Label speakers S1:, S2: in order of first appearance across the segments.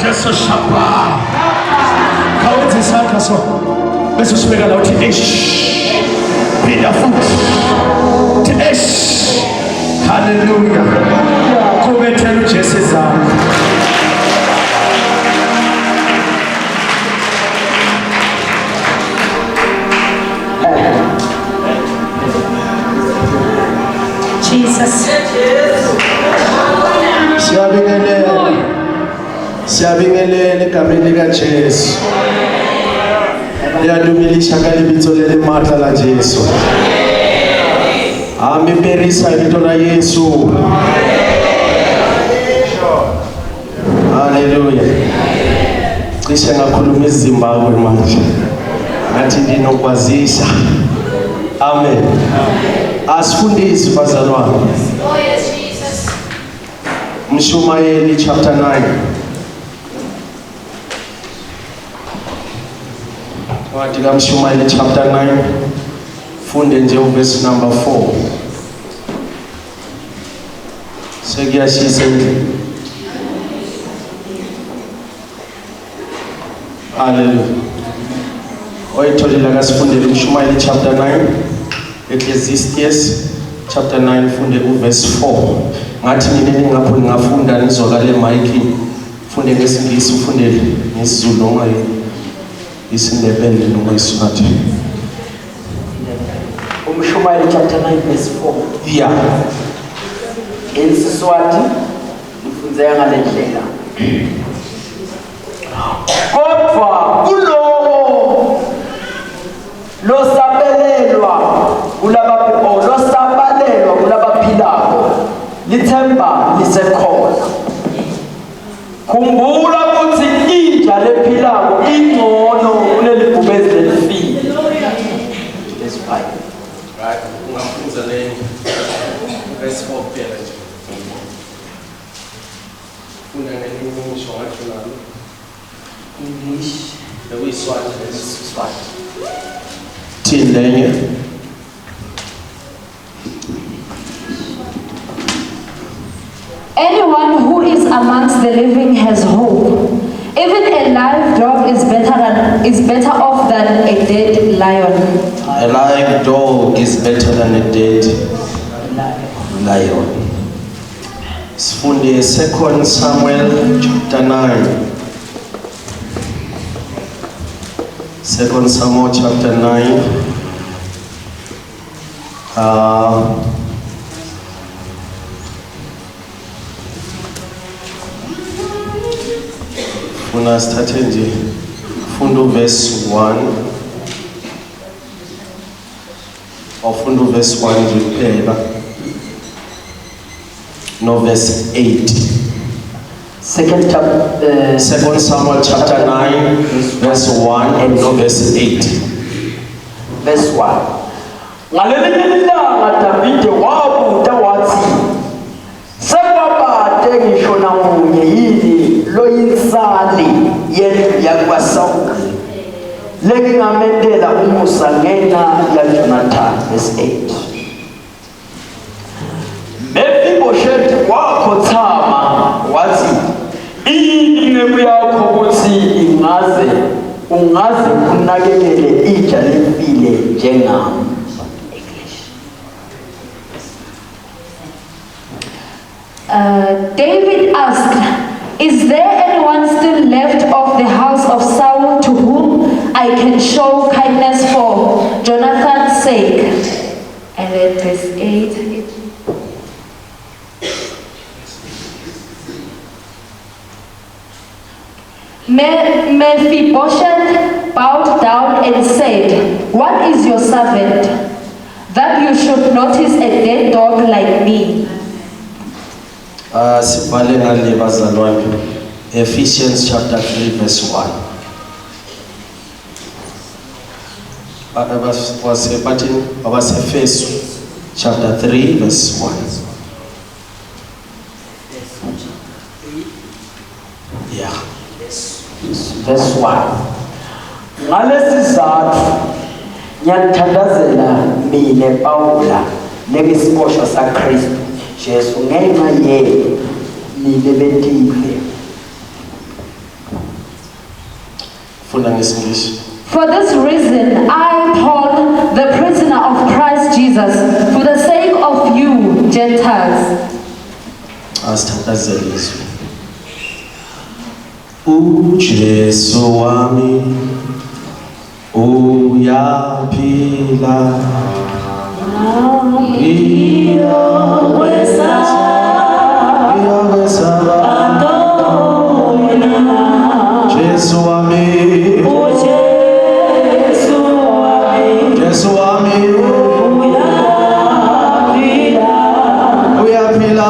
S1: Jesu shapa. Kawenzi isandla so. Bese usibeka la uthi eish. Phinda futhi. Eish. Hallelujah. Kubethela uJesu izandla.
S2: Jesus.
S1: Siyabingelela egameni likaJesu. Liyadumilisha kalibitso leli Motha la Jesu. Amemperisa ibito la Yesu. Hallelujah. Cishe ngakhuluma iZimbabwe manje. Ngathi ndinokwazisa. Amen. Asifundisi bazalwane.
S2: Oh yes, Jesus.
S1: Mshumayeli chapter 9. Wathi kaMshumayeli chapter 9. Funde nje verse number 4. Sekuyashisa endlini. Hallelujah. Oyitholile kasifundele uMshumayeli chapter 9. Ecclesiastes chapter 9 funde verse 4. Ngathi nini ngapho ngafunda nizokale mic. Funde ngesingisi ufunde ngesizulu noma isindebele noma isiNathi.
S3: uMshumayeli chapter 9 verse 4.
S1: Yeah.
S3: IsiSwati ifundzeka ngalendlela. Kodwa kulowo losabalelwa kulabaphilako lithemba lisekhona. Khumbula ukuthi inja lephilako ingcono kunelibhubezi lelifile. Let's fight.
S1: Right. Ungafunza le verse 4 phela nje. Funda ngelinye ngisho ngathi nalo.
S3: English.
S1: Bekuyiswati
S3: IsiSwati.
S1: Thindenye.
S2: Anyone who is amongst the living has hope. Even a live dog is better off than a dead lion.
S1: A live dog is better than a dead lion. Sifunde 2 Samuel chapter 9. 2 Samuel chapter 9. Funa starte nje. Fundo verse 1. Fundo verse 1 nje kuphela. No verse 8. 2 Samuel chapter 9 verse 1 and no verse 8.
S3: Verse 1. Ngaleli langa Davide wabuta wathi sekwabade ngisho namunye yini loyinsali yendlu yakwaSawuli lengamendela umusa ngena yaJonathan. Verse 8. Mefiboshethi wakhothama wathi inceku yakho ukuthi ungaze unakekele ija lempile njengami.
S2: David asked, "Is there anyone still left of the house of Saul to whom I can show kindness for Jonathan's sake?" And then verse 8. Mephibosheth bowed down and said, "What is your servant, that you should notice a dead dog like me?"
S1: Sibhale ngale bazalwane. Ephesians chapter 3 verse 1. Efesu chapter 3 verse 1. Yeah.
S3: Verse 1. Ngalesizathu ngiyathandazela mina Pawula njengesibosha saKristu Jesu ngenxa yenu nine betihle
S1: Funda ngesingisi.
S2: For this reason, I, Paul, the prisoner of Christ Jesus, for the sake of you, Gentiles.
S1: Asithandazele izwi. uJesu wami uyaphila. Jesu wami, Jesu wami uyaphila.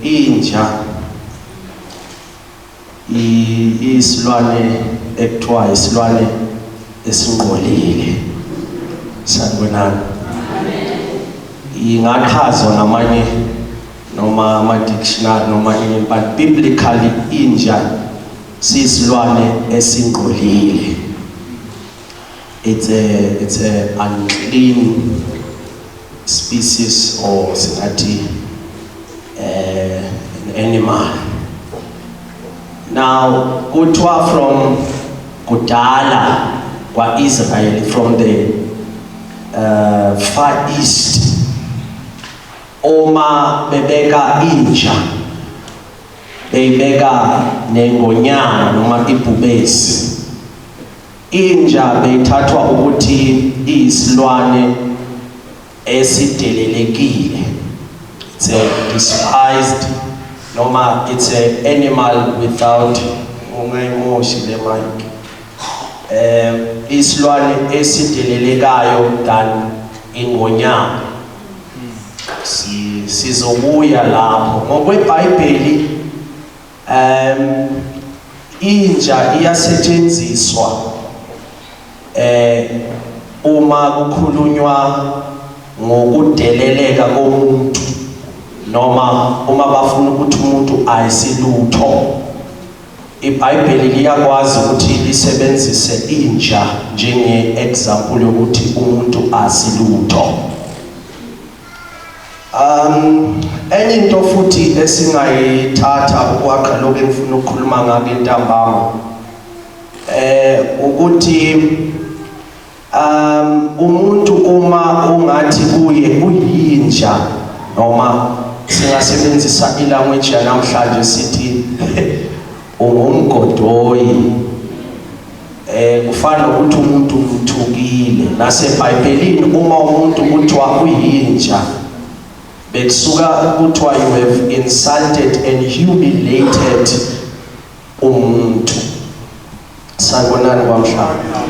S1: Inja isilwane ekuthiwa isilwane esingqolile. Sanibonani. Ingachazwa ngamanye noma ama-dictionary noma ini, but biblically inja siyisilwane esingqolile. It's a unclean species or singathi an animal. Now, kuthiwa from kudala kwa Israel, from the Far East, oma bebeka inja, bebeka nengonyama noma ibhubesi. Inja beyithathwa ukuthi iyisilwane esidelelekile. It's a despised, noma it's an animal without ungaimoshi le mic. Isilwane esidelelekayo than ingonyama. Sizobuya lapho ngokweBhayibheli. Inja iyasetshenziswa uma kukhulunywa ngokudeleleka komuntu noma uma bafuna ukuthi umuntu ayisilutho. iBhayibheli liyakwazi ukuthi lisebenzise inja njenge example yokuthi umuntu asilutho. Enye into futhi esingayithatha ukwakha lokho engifuna ukukhuluma ngako intambama ukuthi umuntu uma ungathi kuye uyinja noma singasebenzisa ilanguage yanamhlanje sithi ungumgodoyi, kufana ukuthi umuntu uthukile. NaseBhayibhelini uma umuntu kuthiwa uyinja bekusuka kuthiwa you have insulted and humiliated umuntu. Sanibonani Kwamhlanga.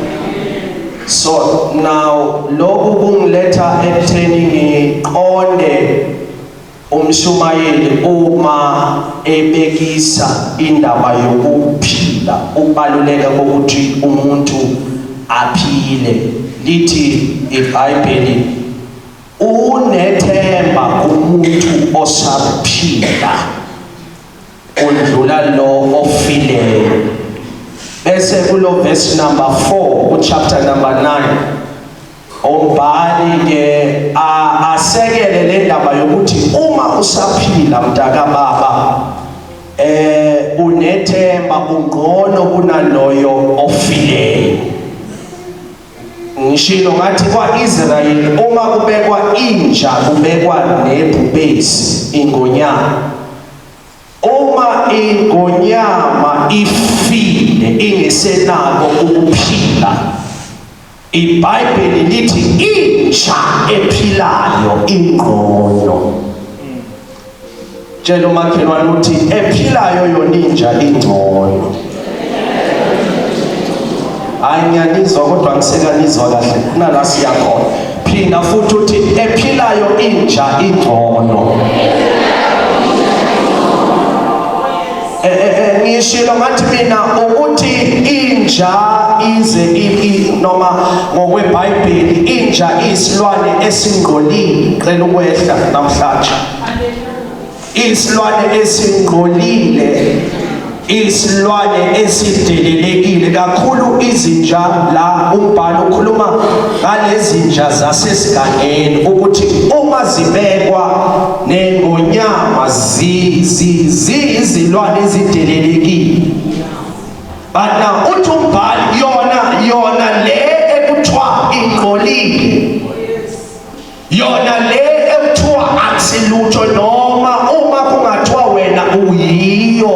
S1: So now lokhu kungiletha ekutheni ngiqonde umshumayeli uma ebekisa indaba yokuphila, ukubaluleka kokuthi umuntu aphile. Lithi iBhayibheli unethemba umuntu osaphila kudlula lo ofileyo. Bese kulo verse number 4 chapter number 9 umbhali ke asekele le ndaba yokuthi uma usaphila mntaka baba unethemba ungqono kunaloyo ofileyo. Ngishilo ngathi kwaIsrayeli uma kubekwa inja kubekwa nebhubesi ingonyama. Uma ingonyama ifile ingesenako ukuphila, iBhayibheli lithi inja ephilayo ingqono. Tshela umakhelwane uthi ephilayo yona inja ingcono. Hayi ngiyanizwa kodwa ngisekanizwa kahle kunala siyakhona. Phinda futhi uthi ephilayo inja ingcono. Ngishilo ngathi mina ukuthi inja ize noma ngokweBhayibheli inja isilwane esingcolile. Qela ukwehla namhlanje. Isilwane esingcolile, isilwane esidelelekile kakhulu. Izinja la umbhalo ukhuluma ngalezi zinja zasesigangeni ukuthi uma zibekwa nengonyama izilwane ezidelelekile. Bana uthi umbhali yona le ekuthiwa ingcolile, yona le ekuthiwa akusilutho, noma uma kungathiwa wena uyiyo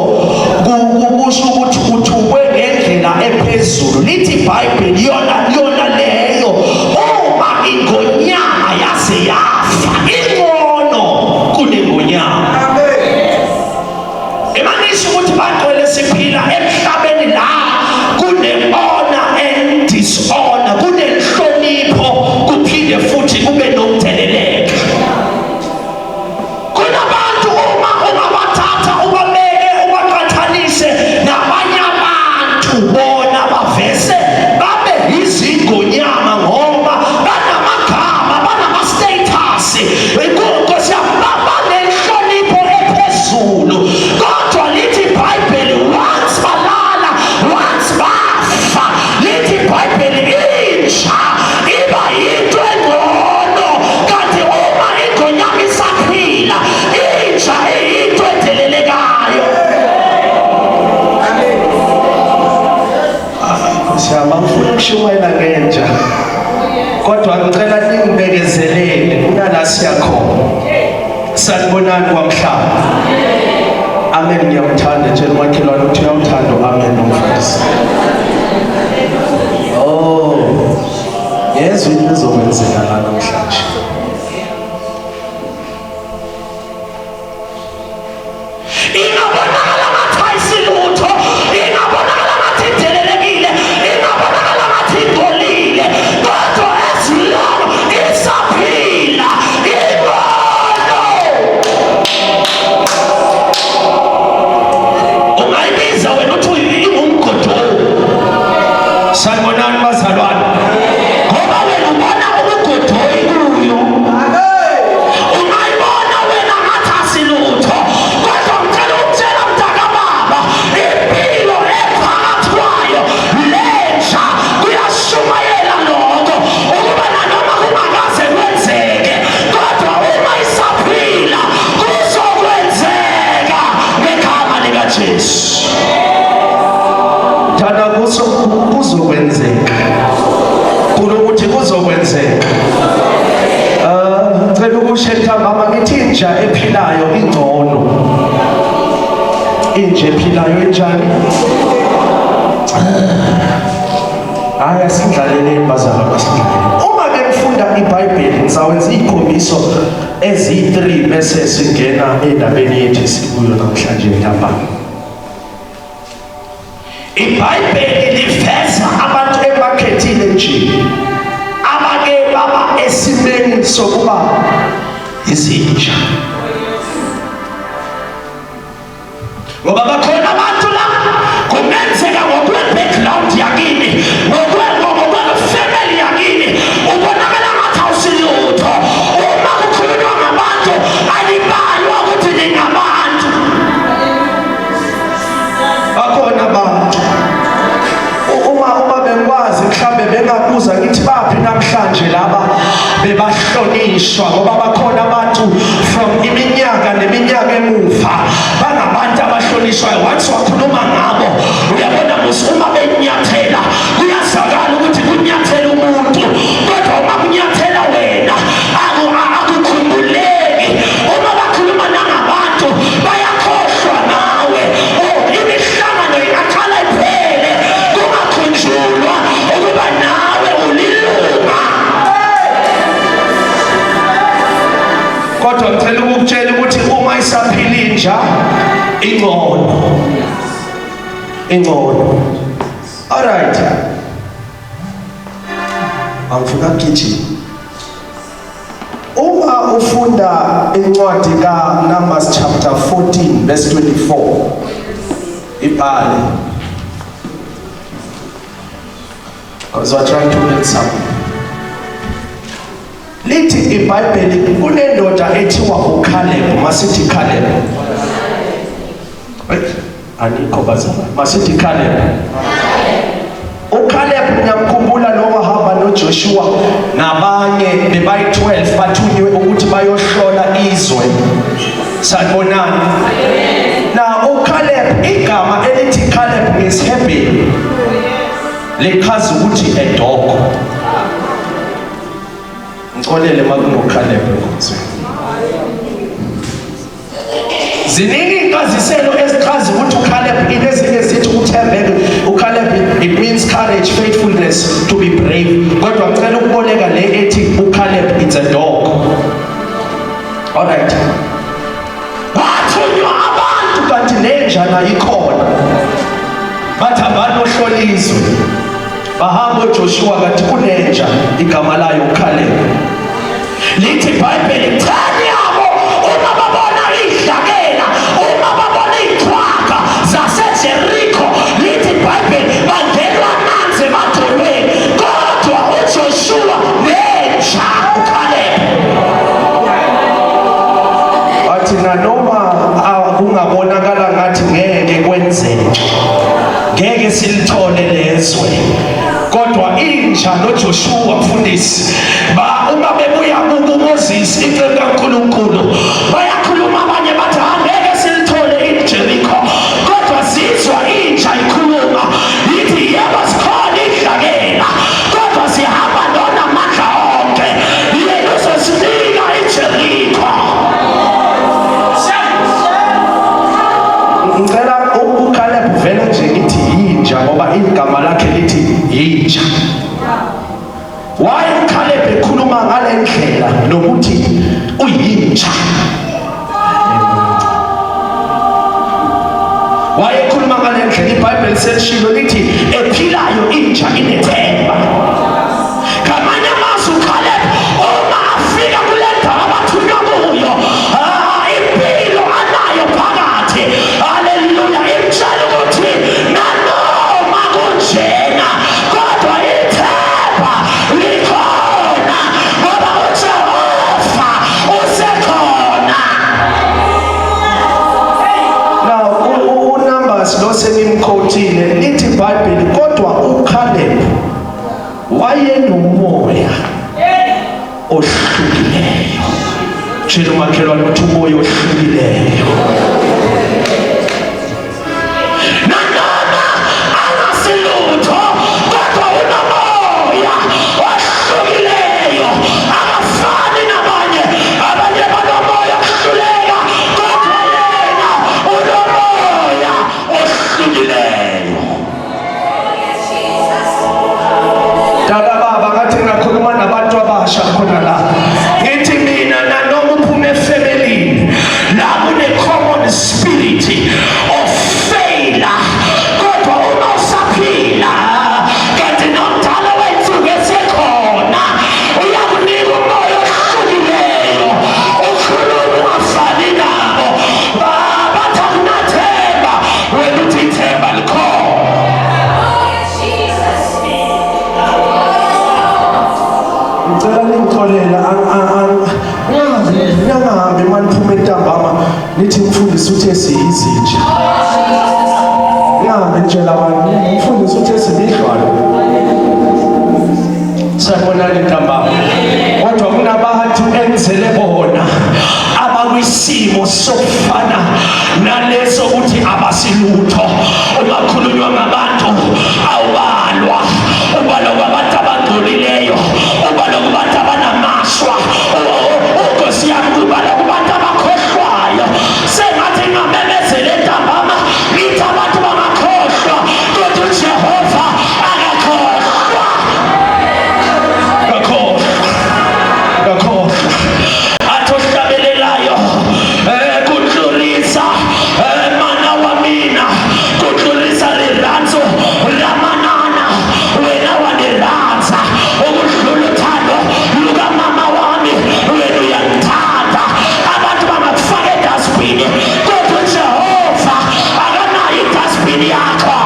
S1: kusho ukuthi uthukwe ngendlela ephezulu. Lithi iBhayibheli yona leyo uma ingonyama yase yafa ingcono kunengonyama. Emanisha ukuthi bagcwele siphila emhlabeni la kune-honor and dishonor, kunenhlonipho kuphinde futhi kube nomtheleleko. Kunabantu uma bathatha ubabeke ubaqhathanise nabanye abantu bona bavese babe izingonyama ngoba banamagama banama-status inkosi banenhlonipho ephezulu. Kodwa lithi iBhayibheli once balala once bafa, lithi iBhayibheli inja iba yinto engcono. Kanti uma ingonyama isaphila inja iyinto edelelekayo. Siyabafuna ukushumayela ngenja kodwa ngicela ningibekezelele kunala siyakhona. Sanibonani Kwamhlanga. Amen. Ngiyamthanda nje umakhelwane uthi uyamthanda. Amen nomfundisi. Yezwe into ezokwenzeka la namhlanje. Ingabonakala ngathi ayisilutho, ingabonakala ngathi idelelekile, ingabonakala ngathi ingcolile, kodwa esilolo isaphila ingcono. Ungayibiza wena uthi ingumgodoyi. Sanibonani bazalwane. Ngoba wena ubona ubugodoyi kuyo. Ungayibona wena ngathi asilutho, kodwa ngicela ukutshela mntaka baba impilo ephakathi kwayo lenja kuyashumayela lokho ukuba nanoma kungakaze kwenzeke, kodwa uma isaphila kuzokwenzeka ngegama likaJesu. Thanda kuzokwenzeka ngicela ukushetha mama ngithi inja ephilayo ingcono. Inja ephilayo enjani? Hayi asindlaleleni bazalwane basindlaleleni. Uma ke ngifunda iBhayibheli ngizawenza izikhombiso ezi3 bese singena endabeni yethu esikuyo namhlanje ntambama. iBhayibheli liveza abantu ebakhethile nje abake baba esimeni sokuba izinja. Ngoba bakhona abantu la kungenzeka ngokwe-background yakini, ngokwe-family yakini, ubonakala ngathi awusilutho. Uma kukhulunywa ngabantu alibalwa ukuthi ningabantu. Bakhona abantu uma bekwazi mhlawumbe bengabuza ngithi baphi namhlanje laba bebahlonishwa, ngoba bakhona abantu from iminyaka neminyaka emuva bangabantu abahlonishwayo. Once wakhuluma ngabo uyabona musi uma benyathela kuyazakala ukuthi kunyathela umuntu, kodwa uma kunyathela wena akukhumbuleki. Uma bakhuluma nangabantu bayakhohlwa nawe. Imihlangano ingaqala iphele kungakhunjulwa ukuba nawe ulilunga. Kodwa ngicela ukukutshela ukuthi uma isaphila inja ingcono. Alright, angifuna kugijima. Uma ufunda incwadi kaNumbers chapter 14 verse 24 ibhale, because we're trying to learn something. Lithi iBhayibheli kunendoda ethiwa uCaleb. Masithi Caleb. Anikho bazalwane. Masithi Caleb. uCaleb ngiyamkhumbula lo wahamba noJoshua nabanye bebayi12 bathunywe ukuthi bayohlola izwe. Sanibonani? Na uCaleb, igama elithi Caleb ngesihebheru lichaza ukuthi a dog. Ngixolele makunoCaleb ngizwe. Ziningi inkaziselo ezichaza ukuthi uCaleb inezinye zithi uthembeke. uCaleb it means courage, faithfulness, to be brave. Kodwa ngicela ukuboleka le ethi uCaleb it's a dog. Alright. Bathunywa abantu kanti nenja nayo ikhona. Bathi abantu ohlola izwe. Bahamba uJoshua kanti kunenja igama layo uCaleb. Lithi iBhayibheli thani yabo uma babona idlakela, uma babona iqhwaga zaseJerikho, lithi iBhayibheli bangelwa manzi emadolweni, kodwa uJoshua nenja uCaleb. Bathi nanoma kungabonakala ngathi ngeke kwenzeke, ngeke silithole lezwe, kodwa inja noJoshua mfundisi uma bebuya kuMoses icebo kaNkulunkulu bayakhuluma, abanye bathi angeke silithole iJerikho, kodwa sizwa inja ikhuluma ithi yebo sikhona idlakela, kodwa sihamba nonamandla onke yena uzosinika iJerikho. Ngicela uCaleb vele nje ngithi inja ngoba igama lakhe lithi inja. Why uCaleb ekhuluma ngale ndlela nokuthi uyinja? Why ekhuluma ngale ndlela? iBhayibheli selishilo lithi ephilayo inja inethemba. Ngamanye amazwi uCaleb uma afika kule ndawo abathunywa kuyo, impilo anayo phakathi, haleluya, imtshela ukuthi nanoma kunjena kodwa ithemba likhona ngoba uJehova usekhona. Now uNumbers lo sengimkhotile lithi iBhayibheli kodwa uCaleb wayenomoya ohlukileyo. Tshela umakhelwane ukuthi umoya ohlukileyo. Nanoma angasilutho kodwa unomoya ohlukileyo, akafani nabanye lithi umfundisi uThesi izinja. Ngihambe ngitshela abantu umfundisi uThesi idlwane. Sabona lentambama. Kodwa kunabantu enzele bona abakwisimo sokufana naleso ukuthi abasilutho. Uma khulunywa ngabantu awubalwa, ubalwa kwabantu abangcolileyo, ubalwa kubantu abanamashwa, Nkosi yami ubalwa kubantu abakhohlwayo. Sengathi ngamemezele entambama ngithi abantu bangakhohlwa kodwa uJehova akakhohlwa. Akakhohlwa. Atosihlabelelayo kudlulisa mana wa mina, kudlulisa rirhandzu ramanana wena wanirhandza, ukudlula uthando lukamama wami wena uyangithanda. Abantu bangakufaka edasibhini kodwa uJehova akanayo idasibhini yakho.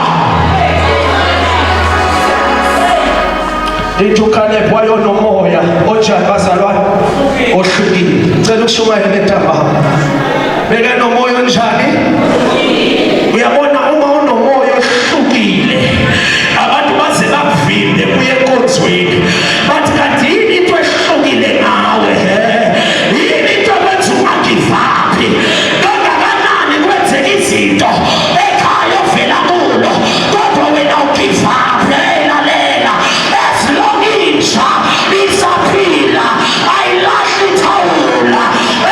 S1: Lithi uKhalebi wayonomoya onjani bazalwane? Ohlukile. Ngicela ukushumayela entambama. Bekanomoya onjani? Uyabona uma unomoya ohlukile abantu baze bakuvimbe kuye enkonzweni bathi kanti yini into ehlukile ngawe? Yini into ekwenza ungagivaphi? Kangakanani kwenzeka izinto ekhaya ovela kulo kodwa wena ugivaphi? Lalela, as long Inja isaphila ayilahli ithawula.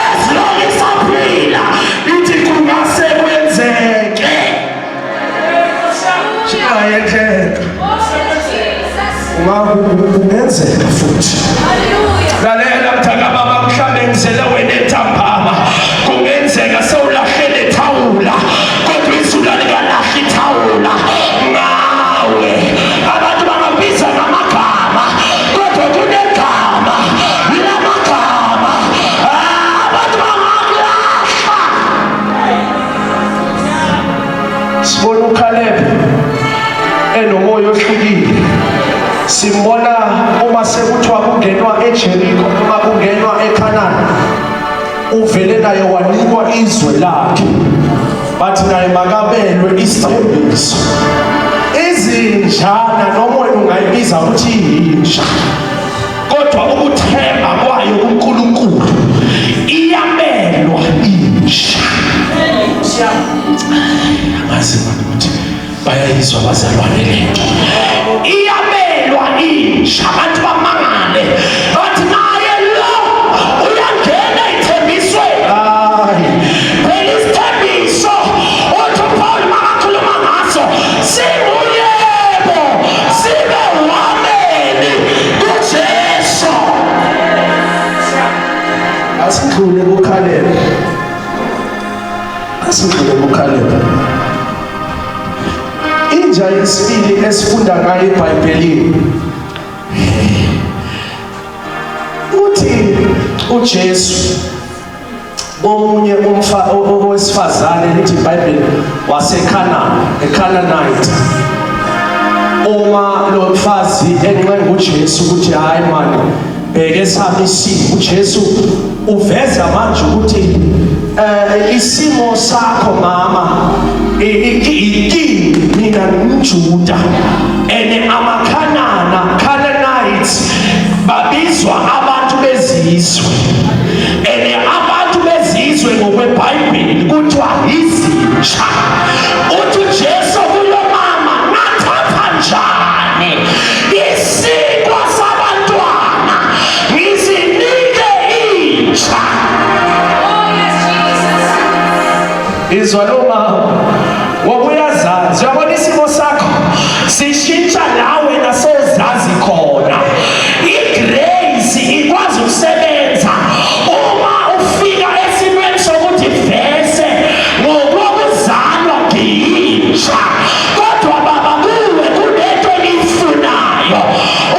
S1: As long isaphila ithi kungase kwenzeke. Shayetheka ungenzeka futhi. Lalela mthakababa, mhlawumbe ngizele wena entambama kungenzeka sewulahlele ithawula kodwa izulu likalahli ithawula ngawe. Abantu bangabiza ngamagama kodwa kunegama lamagama. Abantu bangakulahla. Sibona uKhalebi enomoya ohlukile. Simbona uma sekuthiwa kungenwa eJeriko noma kungenwa eKhanani, uvele naye wanikwa izwe lakhe, bathi naye makabelwe isithembiso. Izinjana noma wena ungayibiza ukuthi iyinja, kodwa ukuthemba kwayo kuNkulunkulu iyabelwa inja. Angazi ukuthi bayayizwa abazalwane lento. Iyabelwa inja, abantu bamangale bathi naye lo uyangena ithembisweni. Phela isithembiso uthi uPaul makakhuluma ngaso singuyebo sibe wameni kuJesu. Asidlule kuKhalebi. Inja yesibili esifunda ngayo eBhayibhelini uthi uJesu omunye owesifazane lithi iBhayibheli waseKhanani, eCanaanite. Uma lo mfazi enqenga uJesu ukuthi hayi mani bheke sami isimo, uJesu uveza manje ukuthi isimo sakho mama mina ngumJuda ene Canaanites babizwa abantu bezizwe, ene abantu bezizwe ngokweBhayibheli kuthiwa izinja. Uthi uJesu kulo mama nathatha njani isikwa sabantwana ngizinike inja. Izwa lo mama wokuyazazi, uyabona isimo sakho sishintsha lawe nasozazi khona. Igrace ikwazi ukusebenza uma ufika esimweni sokuthi vese ngokuzalwa ngiyinja, kodwa baba kuwe kunento eniyifunayo.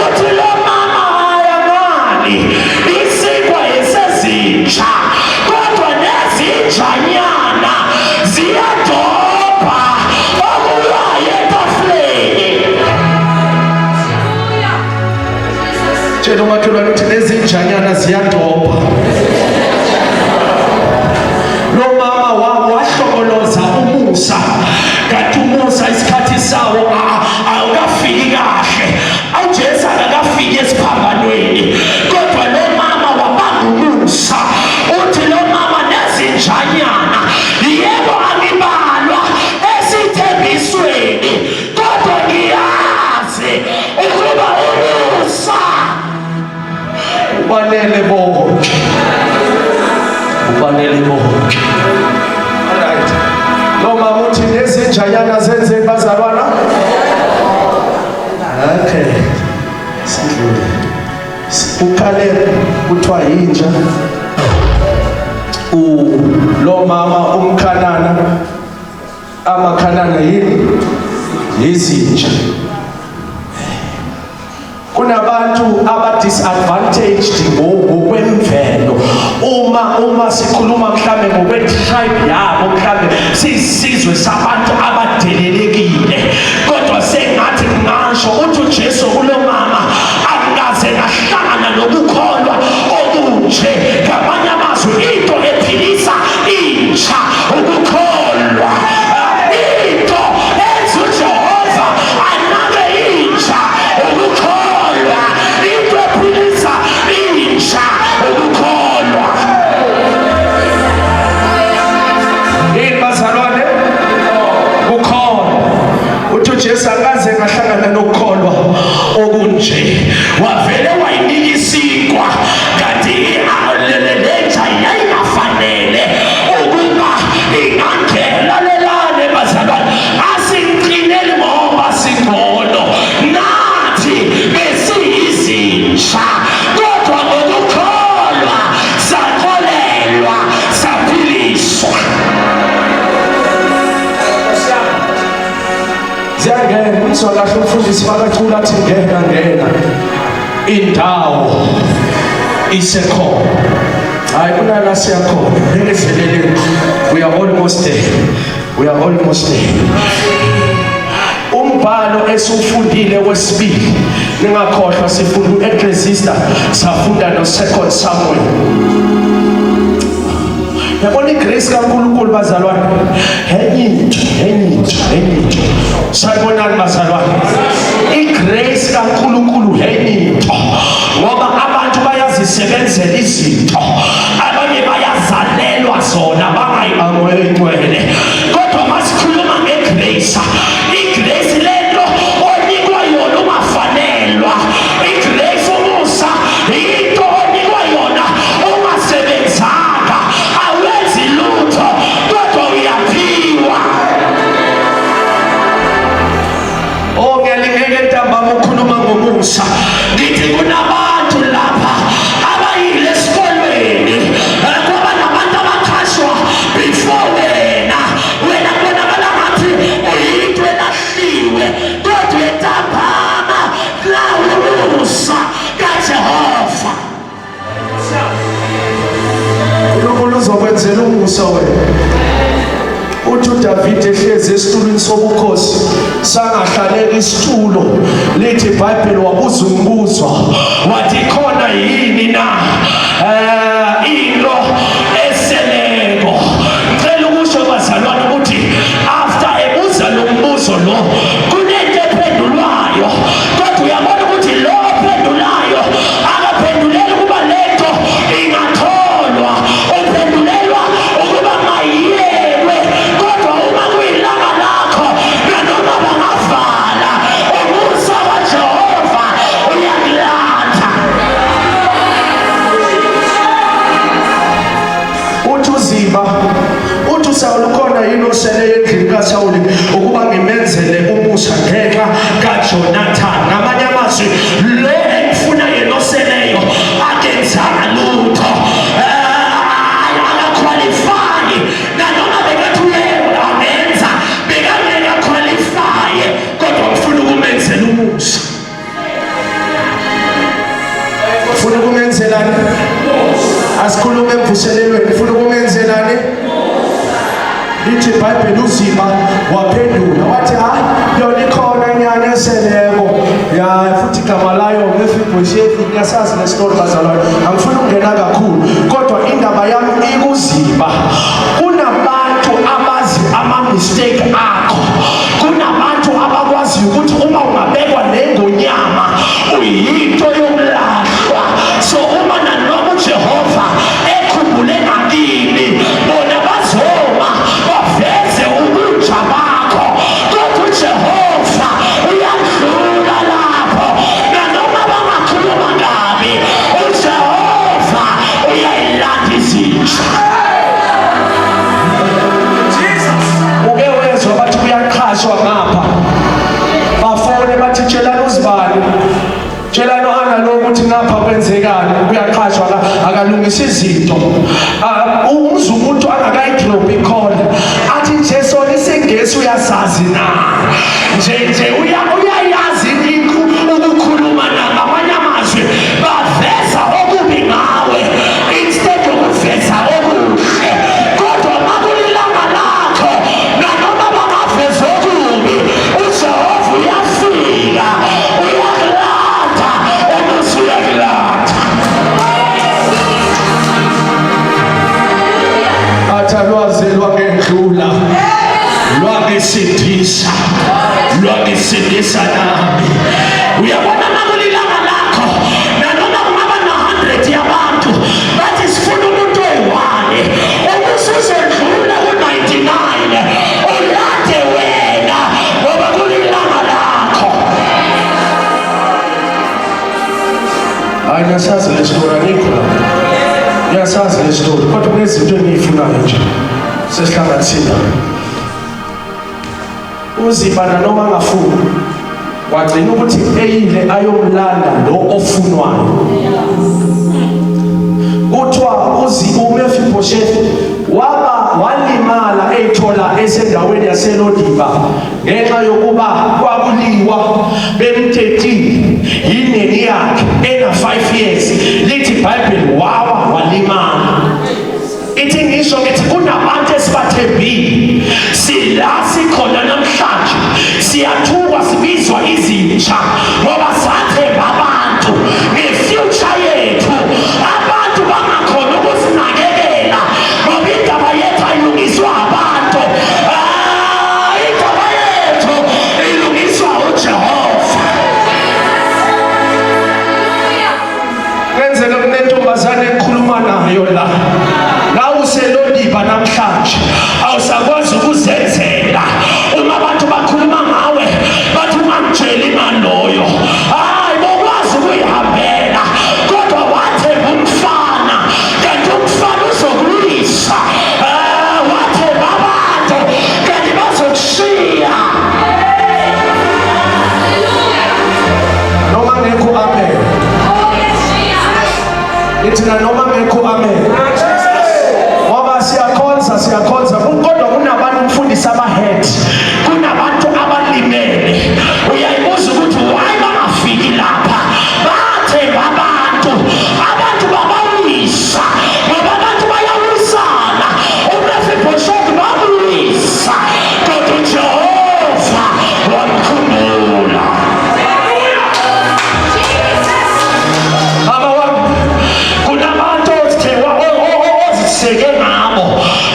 S1: Uthi lo mama ayangani isikwa yesezinja kodwa nezinjanyana ziyadobha okuyayo etafuleni. Tshela umakhelwane ukuthi nezinjanyana ziyadobha. Lo mama ufanele bonke. Ufanele bonke. Alright. Lo mama uthi nezinjanyana zenze bazalwana. Okay. Sidlule. Ukhale kuthiwa Inja. Lo mama umkhanana. Amakhanana yini? Izinja. Kunabantu aba-disadvantaged ngokwemvelo. Uma sikhuluma mhlambe ngokwe-tribe yabo, mhlambe siyisizwe sabantu abadelelekile. Kodwa sengathi ngasho uthi uJesu kulo mama akukaze ngahlangana nokukholwa okunje. Ngamanye amazwi into ephilisa intsha ukukholwa. Into enza uJehova anake intsha ukukholwa. Into ephilisa intsha ukukholwa. Yini bazalwane? Ukukholwa. Uthi uJesu akaze ngahlangana nokukholwa okunje. Wavele wayinika isinkwa kanti lentsha yayingafanele ukuba ingangena lelane bazalwane. Asiqineli ngoba singcono. Nathi besiyizintsha kodwa ngokukholwa sakholelwa saphiliswa. Ziyangena umzwa kahle umfundisi bakacula athi ngena indawo isekhona. Hayi kunala siyakhona bengezelele. We are almost there. Umbhalo esufundile wesibili ningakhohlwa sifunda uEcclesiastes safunda no 2 Samuel. Yabona igrace kaNkulunkulu bazalwane. Enye into. Sayibonani bazalwane? Igrace kaNkulunkulu enye into. Ngoba abantu bayazisebenzela izinto. Abanye bayazalelwa zona bangayibangwele. Kodwa masikhuluma ngegrace. Igrace lento onikwa yona ungafanelwa. Igrace umusa into onikwa yona ungasebenzanga. Awenzi lutho kodwa uyaphiwa. Ngiyalingeka ntambama ukhuluma ngomusa. Ngithi kunabantu lapha abayile esikolweni. Kwaba nabantu abakhashwa before wena kubonakala ngathi uyinto elahliwe. Kodwa ntambama nawo umusa kaJehova. uNkulunkulu uzokwenzela umusa wena. Uthi uDavid ehlezi esitulweni sobukhosi sangahlaleli isitulo. Lithi iBhayibheli wabuza umbuzo wathi khona yini na into eseleko. Ngicela ukusho bazalwane ukuthi after ebuza lo mbuzo lo kunento ephendulwayo. Kodwa uyabona ukuthi lo ophendulayo akaphenduleli ukuba lento ingatholwa. Uphendulelwa ukuba mayiyelwe. Kodwa uma kuyilanga lakho nanoma bangavala umusa kaJehova uyakulatha. Uthi uZiba uthi uSawule ukhona yini osele endlini kaSawule ukuba ngimenzele umusa ngenxa kaJonathani. Ngamanye amazwi lo engifuna yena oseleyo akenzanga lutho. Akaqualify nanoma bekathi uyena amenza bekangeke aqualify. Kodwa ngifuna ukumenzela umusa. Ufuna ukumenzelani? Asikhulume emvuselelweni. Ufuna ukumenzelani? Lithi iBhayibheli uZiba waphendula wathi hayi yona ikhona inyanga eseleko. Ya futhi igama layo ngeFiboshethi ngiyasazi le story bazalwane. Angifuni ukungena kakhulu kodwa indaba yami ikuZiba. Kunabantu abazi ama-mistake akho. Kunabantu abakwazi ukuthi uma ungabekwa nengonyama uyinto yomlahlwa. So uma nanoma uJehova ekhumbule ngakini bona bazoma baveze ubunja bakho. Kodwa uJehova uyadlula lapho nanoma bangakhuluma ngabi. uJehova tshela nohana lo ukuthi ngapha kwenzekani uyaqhashwa akalungisa izinto umuzwa umuntu angakayidropi khona athi nje sona isingesi uyasazi na nje uyayazi ukukhuluma ngamanye amazwi baveza okubi ngawe instead okuveza okuhle kodwa makulilanga lakho nanoma bangaveza okubi uJehova uyafika uyakulanda umusa uyakulanda athalwaze lwangendlula lwangisindisa lwangisindisa nami uyabona makulilanga lakho nanoma kungaba na-100 yabantu bathi sifuna umuntu oyi-1 ubusuzendlula ku-99 ulande wena ngoba kulilanga lakho. Hayi ngiyasazi le story anikho la ngiyasazi le story kodwa kunezinto engiyifunayo nje sesihlanganisile uzibana noma angafuni wagcina ukuthi eyile ayomlanda lo ofunwayo kuthiwa uMefiboshethi walimala eyithola esendaweni yaselodiba ngenxa yokuba kwakuliwa bemthetile yineni yakhe ena-5 years lithi iBhayibheli walimala ithi ngisho ngithi kunabantu esibathembile sila sikhona namhlanje siyathukwa sibizwa izintsha ngoba sathemba abantu nge-future yethu abantu bangakhona ukusinakekela ngoba indaba yethu ayilungiswa abantu indaba yethu ilungiswa uJehova. Kwenzeka kunentombazane ekhuluma nayo la uselodiba namhlanje awusakwazi ukuzenzela uma abantu bakhuluma ngawe bathi ungangitsheli ngaloyo hayi bokwazi ukuyihambela kodwa wathemba umfana kanti umfana uzokulwisa wathemba abantu kanti bazokushiya noma ngekho amen ithi noma ngekho amen siyakhonza kodwa kunabantu umfundisi abahead kunabantu abalimele uyayibuza ukuthi why bangafiki lapha bathemba abantu babawisa ngoba abantu bayawisana uMefiboshethi bamwisa kodwa uJehova wamkhumbula kunabantu oziseke ngabo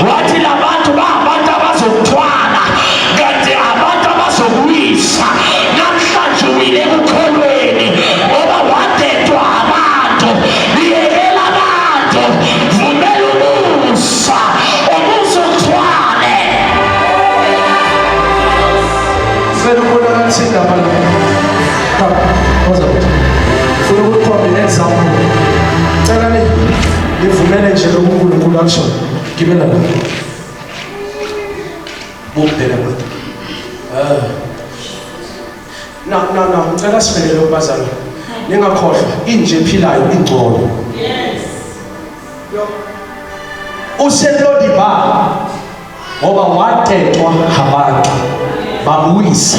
S1: wathi labantu abantu abazokuthwala kanti abantu abazokuwisa namhlanje uwile ekukholweni ngoba wadedwa abantu biyekela abantu vumela umusa uthwale senubonakalisile abantu funa ukukhomba i-example cela nivumele nje lokhu uNkulunkulu akusho gibela la buphela manje ngicela sibelele ubazana ningakhohlwa inje ephilayo ingcono uselodiba ngoba wadedwa abantu bamwisa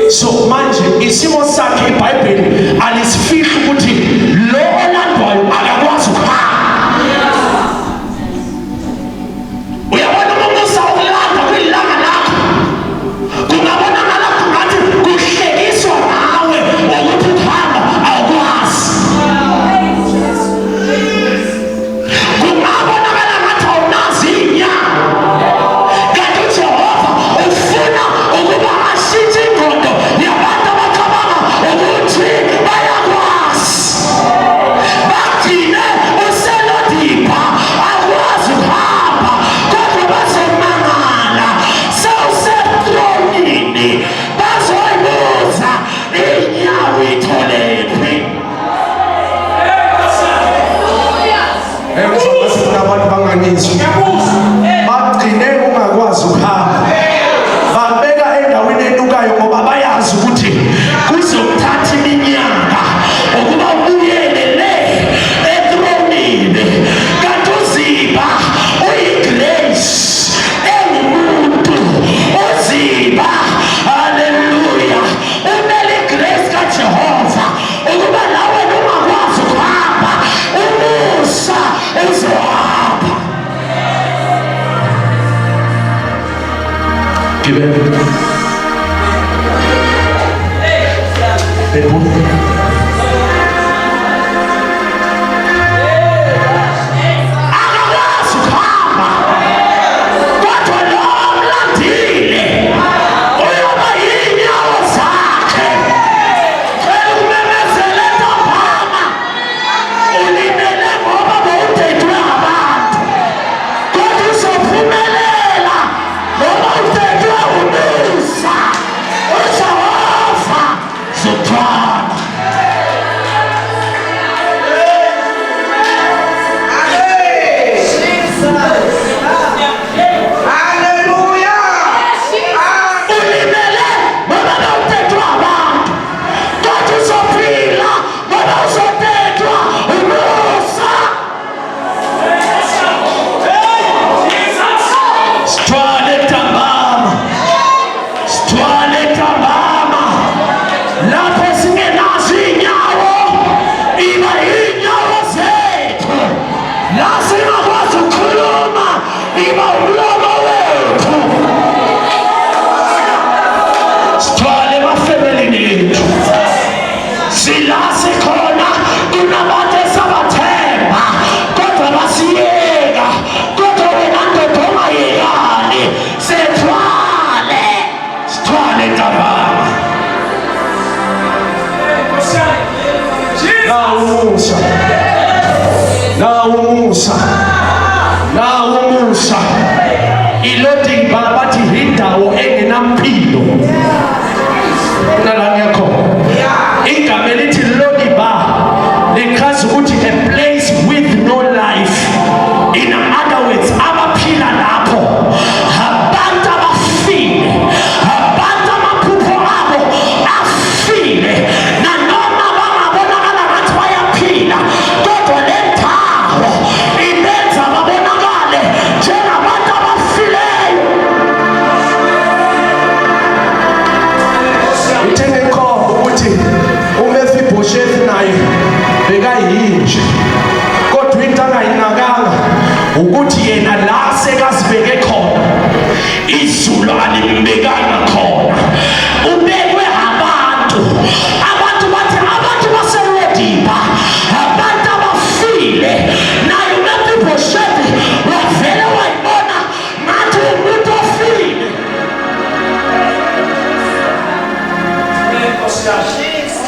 S1: so manje isimo sakhe iBhayibheli alisifihli ukuthi lo olandwayo akakwazi ukuhamba uyabona umusa wokulanda kwilanga lakho kungabonakala ngathi kuhlekiswa nawe ukuthi ukuhamba awukwazi kungabonakala ngathi awunazi inyama kanti uJehova ufuna ukuba ashintshe ingqondo yabantu abacabanga ukuthi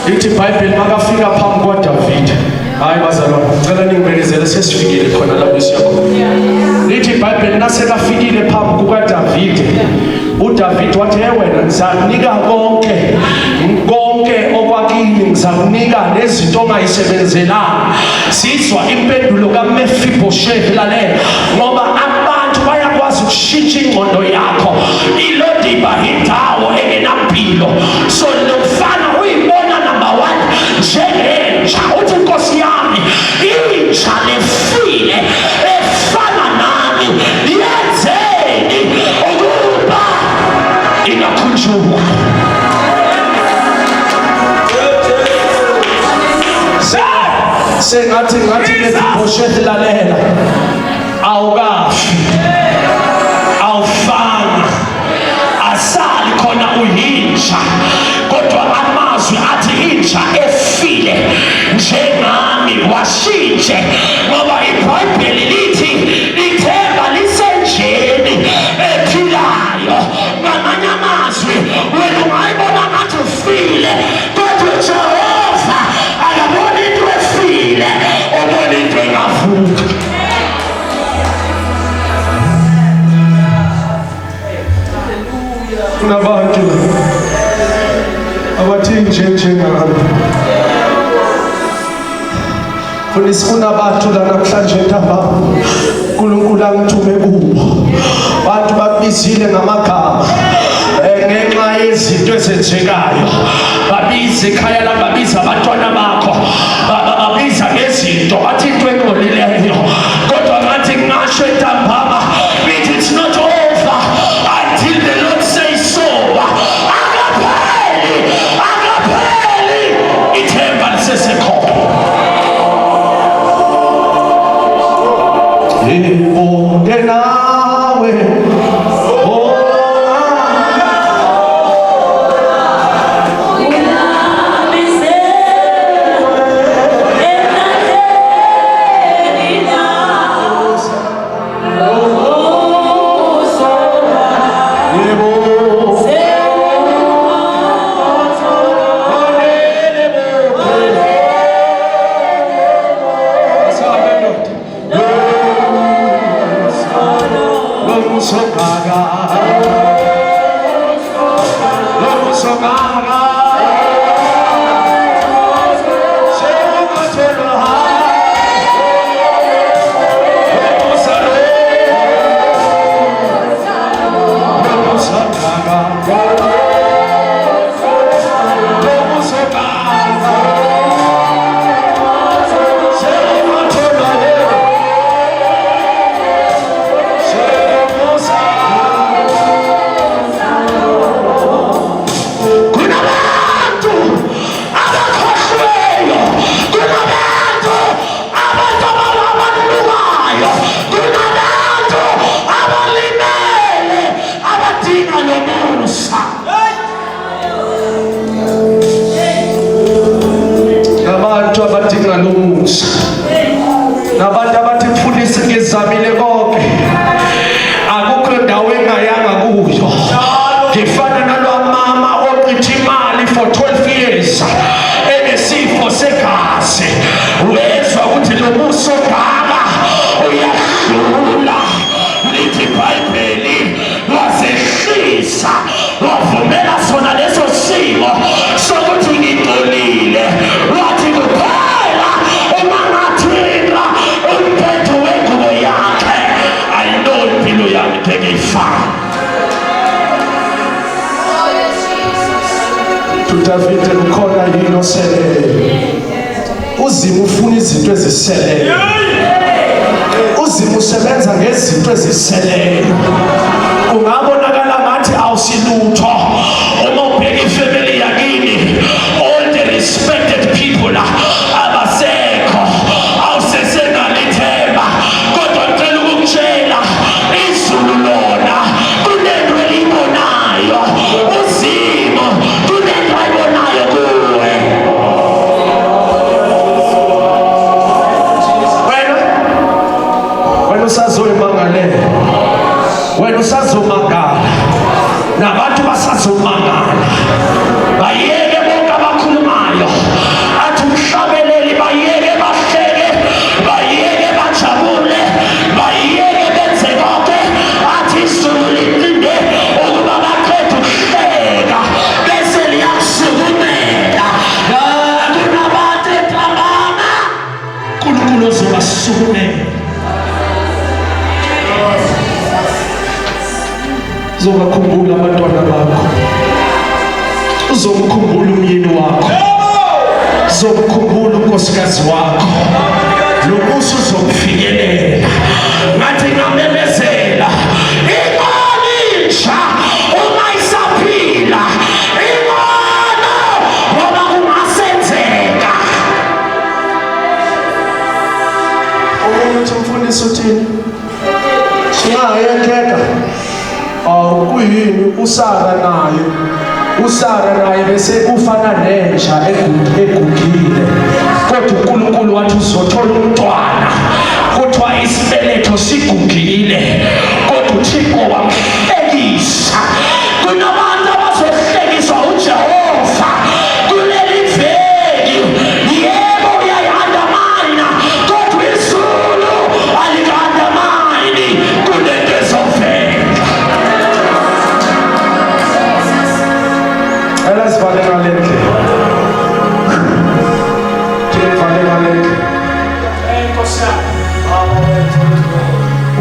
S1: Ithi iBhayibheli makafika phambi kwaDavide. Hayi bazalwane, ngicela ningibekezele sesifikile khona lapho siyakhona. Ithi iBhayibheli nasekafikile phambi kukaDavide. uDavide wathi wena ngizakunika konke okwakini, ngizakunika nezinto ongayisebenzelanga. Sizwa impendulo kaMefiboshethi lalela, ngoba abantu bayakwazi ukushintsha ingqondo yakho. Ilodiba indawo engenampilo, so lofana uyibona number 1 njengenja. Uthi Nkosi yami, inja lefile efana nami yenzeni ukuba ingakhunjulwa. Sengathi Mefiboshethi lalela, awukafi, awufanga, asali khona uyinja, kodwa amazwi athi inja efile njengami washintshe. Ngoba iBhayibheli lithi ithemba lisenjeni ephilayo. Ngamanye amazwi, wena ungayibona ngathi ufile, kodwa uJehova akaboni into efile, ubona into engavuka. Kunabantu abathi njengami. Kunisifuna abantu la namhlanje ntambama uNkulunkulu angithume kubo. Abantu babizile ngamagama ngenxa yezinto ezenzekayo. Babiza ekhaya la, babiza abantwana bakho, babiza ngezinto bathi into engcolileyo. Kodwa ngathi ngingasho ntambama, it's not over until the Lord says so. Akapheli ithemba lisesekhona. Ibonge nawe, oh nabantu abathi mfundisi ngizamile konke akukho ndawo engayanga kuyo ngifana nalwa mama oqithe imali for 12 years enesifo segazi wezwa ukuthi lo buso baba uyahlula lithi iBhayibheli wasehlisa wavumela sona leso simo sokuthi ngixolile wathi kuphela uma ngathinta umphetho wengubo yakhe I know impilo yami ngeke ifane Davide ukhona yini oseleyo uzimo ufuna izinto eziseleyo uzimo usebenza ngezinto eziseleyo ungabonakala ngathi awusilutho uma ubheka ifamily yakini all the respected people abasekho awusesenalithemba kodwa ngicela ukukutshela izulu lona kunento elibonayo uzimo kunento ayibonayo kuwe wena usazoyimangalela wena usazomangala nabantu basazomangala bayeke bonke abakhulumayo athi umhlabeleli bayeke bahleke bayeke bajabule bayeke benze konke athi izulu lilinde ukuba baqede ukuhleka bese liyakusukumela kunabantu ephambana uNkulunkulu uzobasukumela uzokukhumbula abantwana bakho uzokukhumbula umyeni wakho uzokukhumbula unkosikazi wakho lo buso uzokufikelela ngathi ngamemezela inja uma isaphila ingona ngoba kungasenzeka umuntu umfundisi uthini singayekeka kuyini usara naye bese ufana nenja egugile kodwa uNkulunkulu wathi uzothola umntwana kuthiwa isibeletho sigugile kodwa uThixo wamhlekisa kunabantu abazohlekiswa uJehova kuleli veki yebo uyayandamana kodwa izulu alikandamani kulento ezovela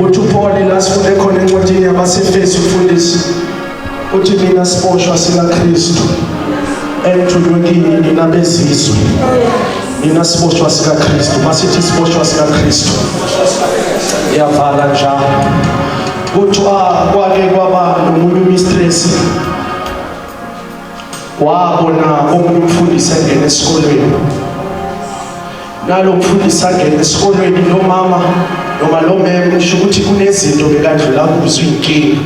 S1: uthi uPaul lasifunde khona encwadini yabaseFesu ufundisi uthi mina siboshwa sikaKristu emthulwe kini nina bezizwe mina siboshwa sikaKristu masithi siboshwa sikaKristu yavala njalo kuthiwa kwake kwaba nomuntu mistress wabona omunye umfundisi engena esikolweni nalo mfundisi angena esikolweni lo mama noma lo meme usho ukuthi kunezinto bekadlula kuzo inkinga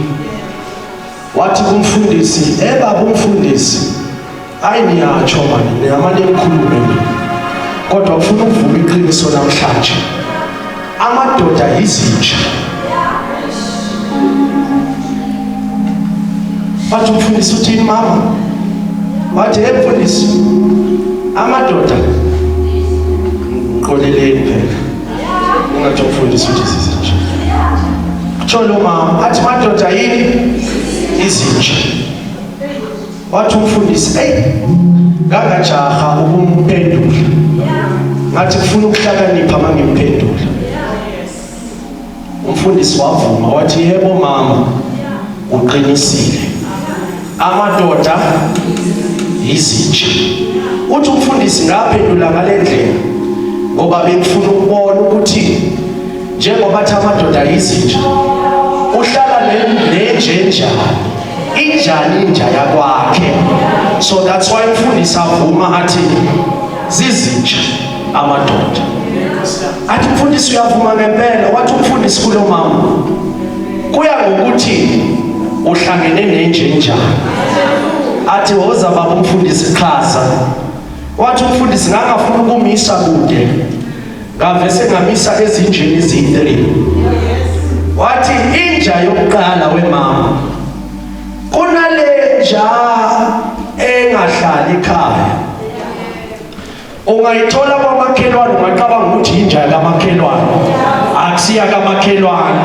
S1: wathi kumfundisi baba umfundisi hayi niyatsho manje niyamane nikhulume kodwa ufuna ukuvuka iqiniso namhlanje amadoda yizinja bathi umfundisi uthini mama wathi mfundisi amadoda qoleleni phela ungathi umfundisi uthi sizinja tsholo mama athi madoda yini izinja. Wathi umfundisi ngagajaha ukumphendula ngathi kufuna ukuhlakanipha mangimphendula. Umfundisi wavuma wathi yebo mama uqinisile, amadoda izinja. Uthi umfundisi ngaphendula ngale ndlela ngoba bengifuna ukubona ukuthi njengoba thi amadoda izinja uhlala nenjenja injani inja yakwakhe. So that's why umfundisi avuma athi zizinja amadoda. Athi umfundisi uyavuma ngempela. Wathi umfundisi kulo mama kuya ngokuthi uhlangene nenjenja. Athi woza baba umfundisi chaza. Wathi umfundisi ngangafuna ukumisa kude ngavese ngamisa ezinjeni ezi-3. Wathi inja yokuqala wemama kunale nja engahlali ekhaya, ungayithola kwamakhelwane ungacabanga ukuthi inja kamakhelwane, akusiya kamakhelwane.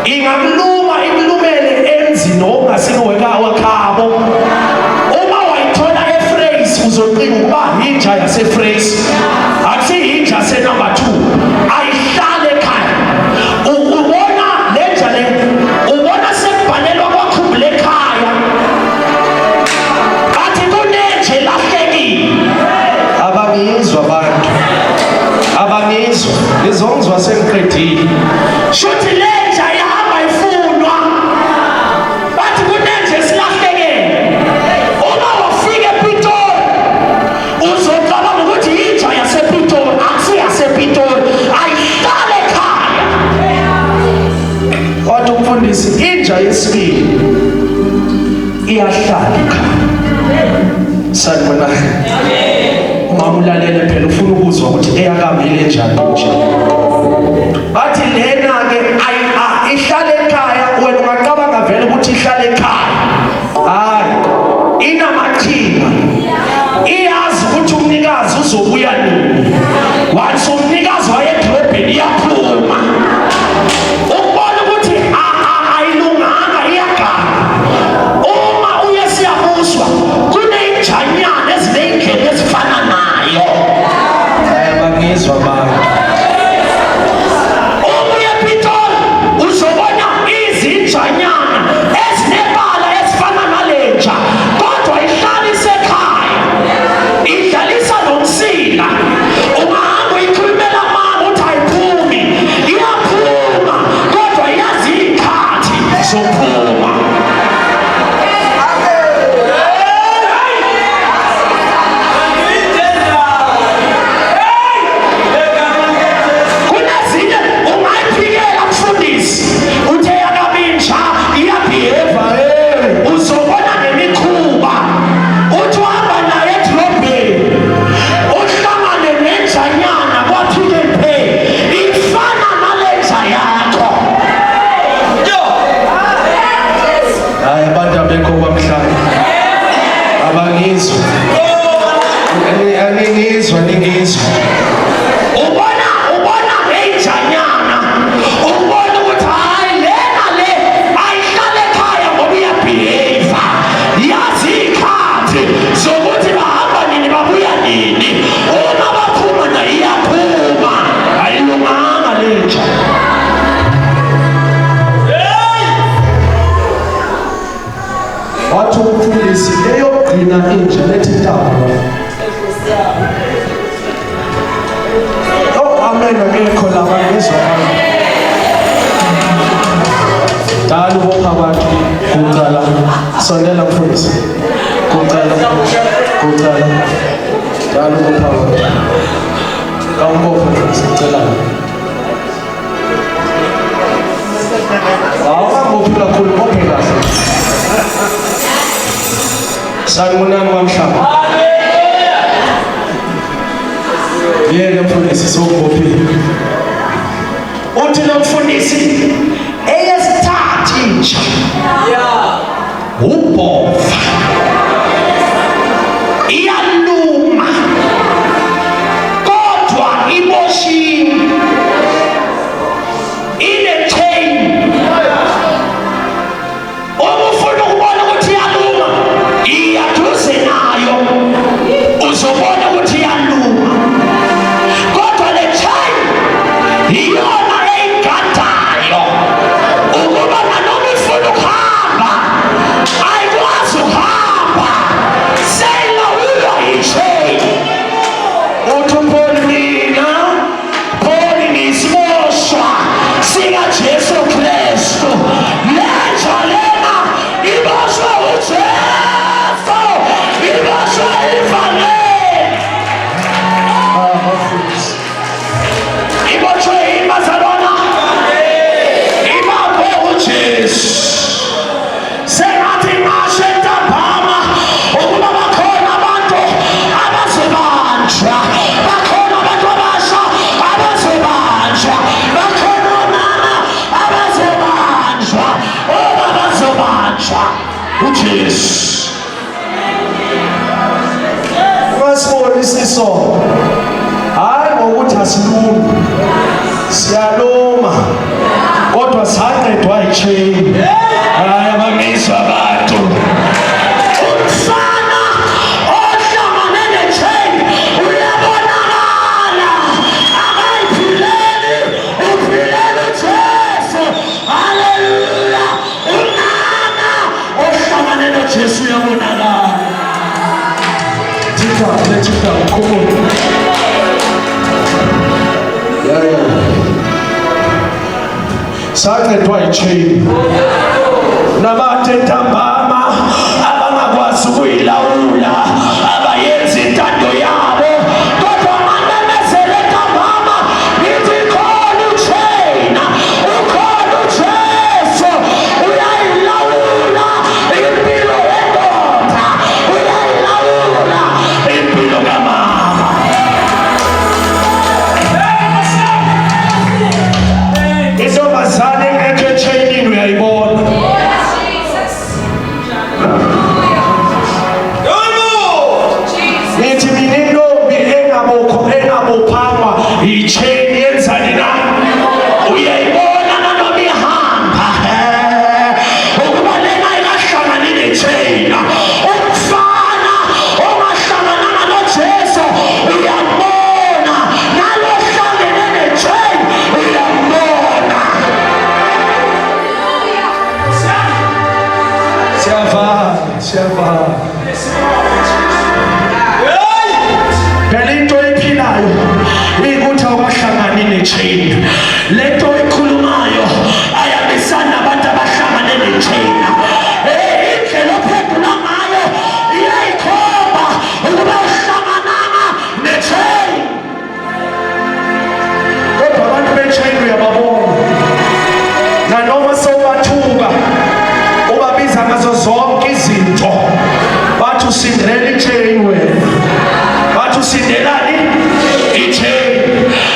S1: Ingakuluma ikulumele emzini ongasinowekhabo. Uma wayithola eFreys uzoqinga ukuba inja yaseFreys, akusiyi inja senumber 2, ayihlale ekhaya. Ubona le nja le, ubona sekubhalelwa kwakhumbula ekhaya bathi kunenje lahlekile. Abangizwa abantu, abangizwa, ngizongizwa sengiqedile. Shuthi le nja ihamba ifunwa bathi kunenje silahlekele. Uma wafika ePitori uzocabanga ukuthi inja yasePitori, akusiyo yasePitori, ayihlale ekhaya. Wathi umfundisi inja yesibili iyahlala ekhaya. Sanibona umama ulalele phela ufuna ukuzwa ukuthi eyakamile njani nje. Bathi lena-ke ihlale ekhaya, wena ungacabanga vele ukuthi ihlale ekhaya. Hayi, inamaqhinga, iyazi ukuthi umnikazi uzobuya nini. Wathi umnikazi wayedrobheni iyaphuma ukubona ukuthi ayilunganga, iyaganga. Uma uye siyabuswa kuneyinjanyana ezineyindlela ezifana nayo. Ayabangizwa abantu. Ubuye ePitori uzobona izinjanyana ezinebala ezifana nalenja, kodwa ihlala isekhaya, idlalisa nomsila. Ungahamba uyikhulumela mama uthi ayiphumi, iyaphuma kodwa iyazi iy'khathi zophuma. Kunezinye ungayiphikela mfundisi uthe yakabinja iyabhiheva, uzobona nemikhuba. Uthi uhamba naye edrobheni uhlangane nenjanyana kwathi-ke ifana nalenja yakho. Hayi abantu abekho Kwamhlanga abangizwa, ningizwa. Ubona nenjanyana ubona ukuthi hayi lena le ayihlale ekhaya ngoba iyabhiheva, yazi iy'khathi zokuthi bahamba nini babuya nini. Uma baphuma nayo iyaphuma, ayilunganga lenja. Wathi umfundisi eyogcina inja lethi ntaba. Amen, akekho la bangizwa. Dala ubopha abantu kuqala. Sondela mfundisi. Kuqala. Dala ubopha abantu. Kawubopha mfundisi, ngicela. Awubophi kakhulu, bophe kahle. Sanibonani Kwamhlanga. Yena mfundisi sokubophile. Uthi lo mfundisi eyesithathu inja ubhova iyaluma kodwa iboshiwe, ine chain asilumi, siyaluma kodwa saqedwa i-chain. Hayi abangizwa abantu. Umfana ohlangane ne-chain uyabonakala, akayiphileli, uphilela uJesu. Haleluya. Umama ohlangane noJesu uyabonakala. Let's go. Come on. Yeah. Saqedwa i-chain. Nabantu entambama abangakwazi ukuyilawula, abayenza intando yabo, kodwa mamemezele entambama ngithi khona u-chain, ukhona uJesu, uyayilawula impilo yendoda, uyayilawula impilo kamama. Intombazane engekho e-chainini uyayibona. Nithi mina intombi engabophangwa yi-chain yenzani na? Uyayibona nanoma ihamba ukuba lena ingahlangani ne-chain. Umfana ongahlangananga noJesu uyambona, nalo hlangene ne-chain uyambona. Siyavala. Phela into ephilayo ikuthi awukahlangani ne-chain. Lento ekhulumayo ayabisana nabantu abahlangane ne-chain. Indlela ophendula ngayo iyayikhomba ukuba uhlangananga ne-chain. Kodwa abantu be-chain uyababona, nanoma sewubathuka ubabiza ngazo zonke izinto, bathi usindela i-chain wena. Bathi usindelani? I-chain.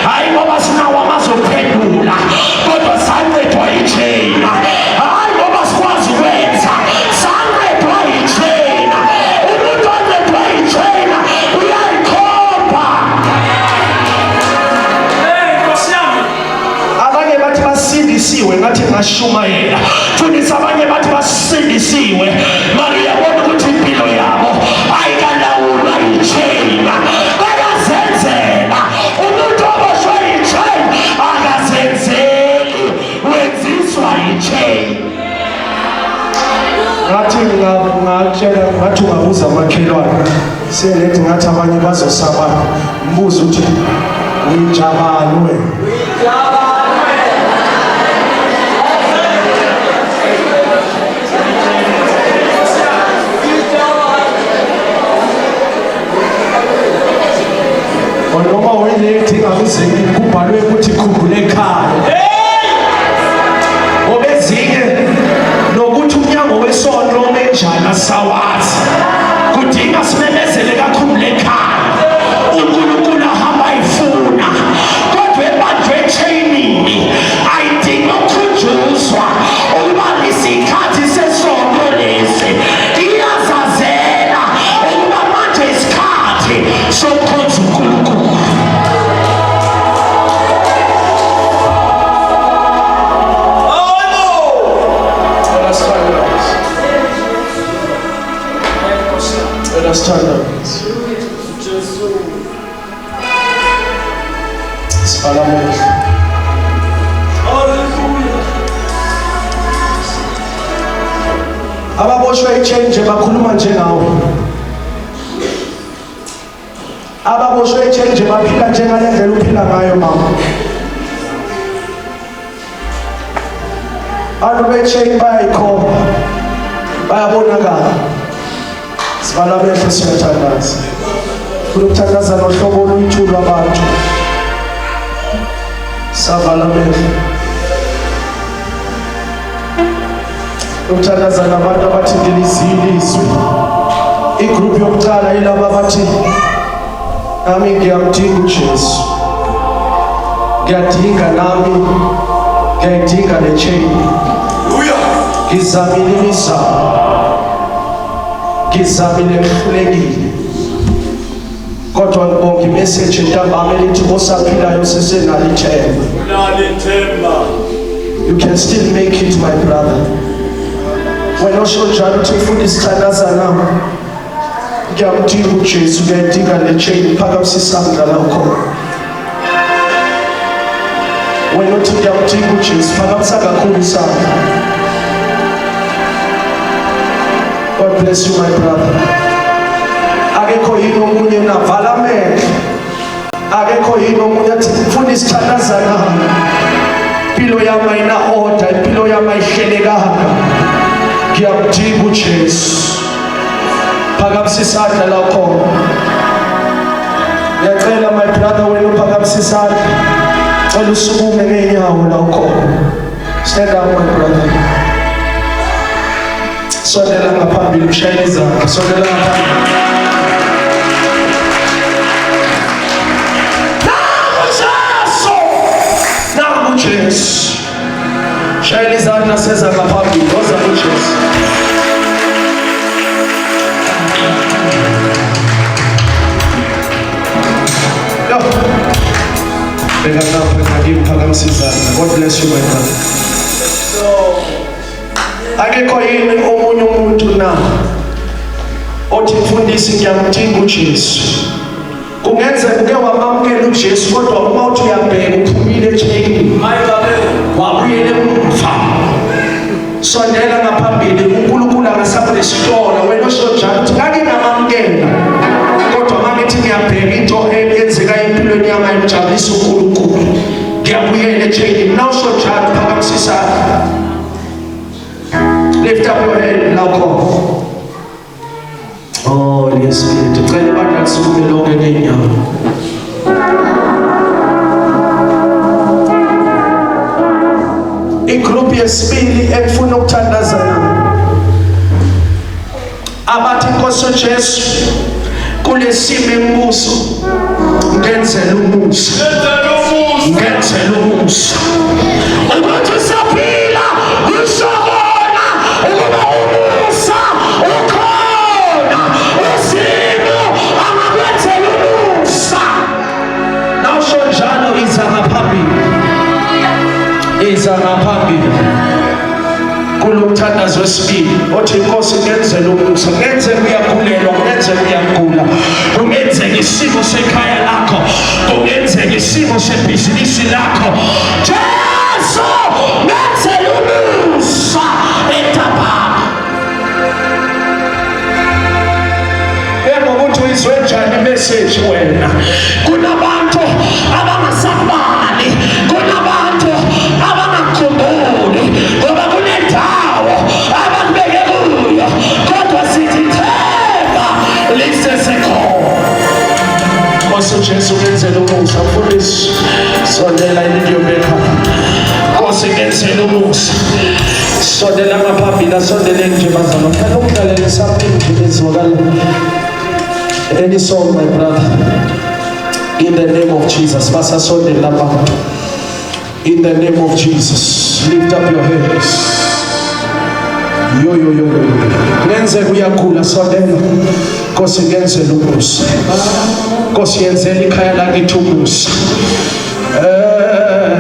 S1: Hayi ngoba sinawo amazwi okuphendula, kodwa saqedwa i-chain. Hayi ngoba sikwazi ukwenza, saqedwa i-chain. Umuntu oqedwa i-chain uyayikhomba. Abanye bathi basindisiwe ngathi ngashumayela, fundisa abanye bathi basindisiwe mara uyabona ukuthi impilo yabo ayikalawulwa yi-chain. Bayazenzela. Umuntu oboshwe yi-chain akazenzeli, wenziswa yi-chain. Ngathi ngakutshela ngathi ungabuza amakhelwane selethi ngathi abanye bazosaba, mbuza ukuthi uyinjabani wena. Noma uyilethi ingakuzeki kubhalwe ukuthi khumbule ekhaya. Ngoba ezinye nokuthi umnyango wesonto omenjani asawazi, kudinga simemezele kakhumbule ekhaya. uNkulunkulu ahamba ayifuna, kodwa ebanjwe e-chainini ayidinga ukukhunjuzwa ukuba isikhathi sesonto lesi iyazazela ukuba manje isikhathi sokukhonza uNkulunkulu. Ababoshwe i-chain nje bakhuluma njengawe. Ababoshwe i-chain nje baphila njengale ndlela uphila ngayo mama. Abantu be-chain bayayikhomba, bayabonakala. Sivala amehlo siyathandaza. Funa ukuthandaza nohlobo oluyitshulu abantu. Savala amehlo. Ukuthandaza nabantu abathi ngilizile izwi. Igroup yokuqala yilabo abathi nami ngiyamdinga uJesu. Ngiyadinga nami, ngiyadinga le-chain. Ngizamile imizamo, ngizamile ngihlulekile, kodwa ngibonga ngibonga imessage entambama elithi osaphilayo sesenalithemba. You can still make it, my brother. Wena osho njalo uthi ufuna isithandazana ngiyamdinga uJesu, ngiyadinga le chain phakamisa isandla lakho. Wena uthi ngiyamdinga uJesu, phakamisa kakhulu isandla. God bless you, my brother. Akekho yini omunye unavala amehlo, akekho yini omunye athi ufuna isithandazana. Impilo yami ayina order, impilo yami ayihlelekanga. Ngiyamdinga uJesu. Phakamisa isandla lakho. Ngiyacela my brother, wena uphakamisa isandla. Cela usukume ngeenyawo lakho. Stand up, my brother. Sondela ngaphambili ushayele izandla. Sondela ngaphambili. Namu Jesu. Shayele izandla seza ngaphambili. Woza uJesu. God bless you, my brother. Akekho yini omunye umuntu na othi mfundisi ngiyamdinga uJesu. Kungenzeka uke wamamukela uJesu kodwa uma uthi uyabheka uphumile echainini. Wabuyele emva. Sondela ngaphambili, uNkulunkulu angasakunesitolo. Wena osho njalo uthi ngake ngamamukela. Kodwa mangithi ngiyabheka into eyenzeka empilweni yami ayimjabulisa uNkulunkulu. Ngiyabuyela echainini. Nawusho njalo phakamisa isandla. Lift up your head now, come. Oh, Holy Spirit. Cela abantu lisukume lonke ngeenyawo. Igroup yesibili efuna ukuthandazana. Abathi Nkosi uJesu kulesimo embuso ngenzela umusa. Ngenzela umusa. Ukuthi saphila ushaka umusa ukhona usimo amakwenzela umusa. Nawusho njalo iza ngaphambili kulomthandazo wesibili othi Nkosi ngenzela umusa, ngenzela uyakhulelwa, ngenzela uyagula, kungenzeka isimo sekhaya lakho, kungenzeka isimo sebhizinisi lakho. Jesu ngenzela umusa etabana. Ngokuthi uyizwe njani imessage wena? Kunabantu abangasabani, kunabantu abangakhumbuli, ngoba kunendawo abakubeke kuyo, kodwa sithi themba lisesekhona. Nkosi uJesu ngenzela umusa, mfundisi sondela iniyobeka. Nkosi ngenzela umusa. Sondela ngaphambili, asondele nje bazalwane. Ngifuna ukudlalela something nje ezwakala. Any song, my brother. In the name of Jesus. Basa sondela lapha. In the name of Jesus. Lift up your hands. Yo. Ngenzela uyagula sondela. Nkosi ngenzela umusa. Nkosi yenzela ikhaya lakithi umusa.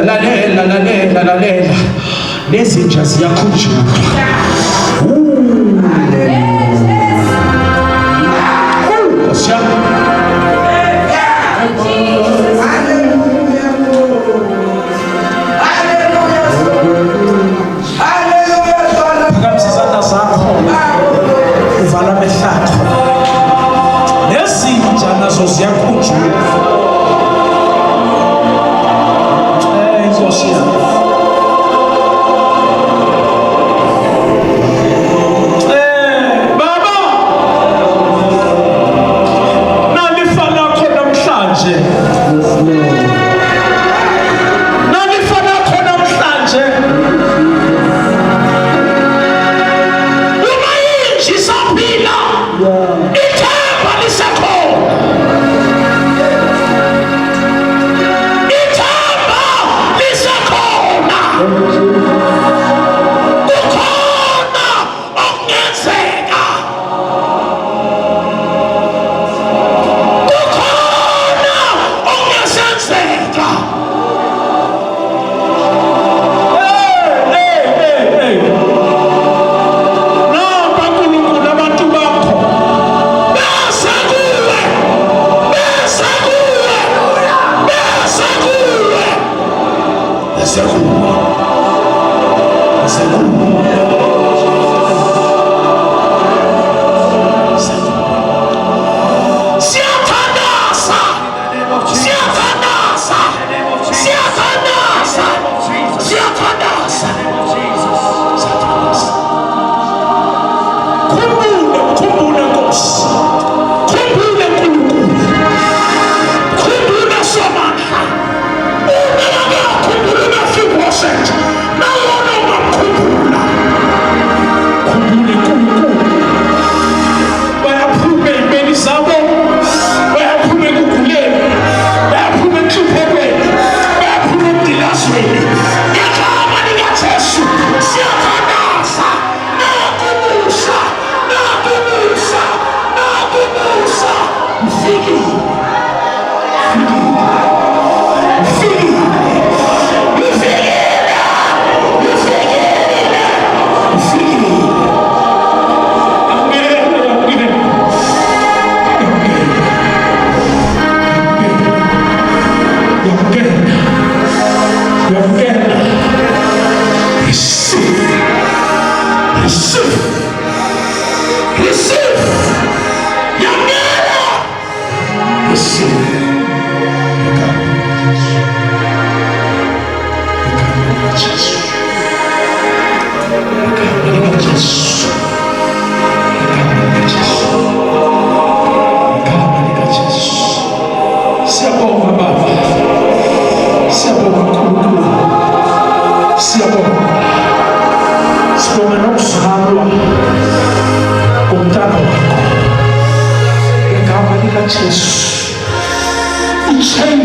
S1: Lalela. Nezinja ziyakhunjulwa. Nkosi yami. Phakamisa izandla zakho. Uvala amehlo akho. Nezinja nazo ziyakhunjulwa. Nkosi yami.
S4: Siyabonga uNkulunkulu. Siyabonga. Sibonga nokuzalwa komntana wakho. Ngegama likaJesu. I-chain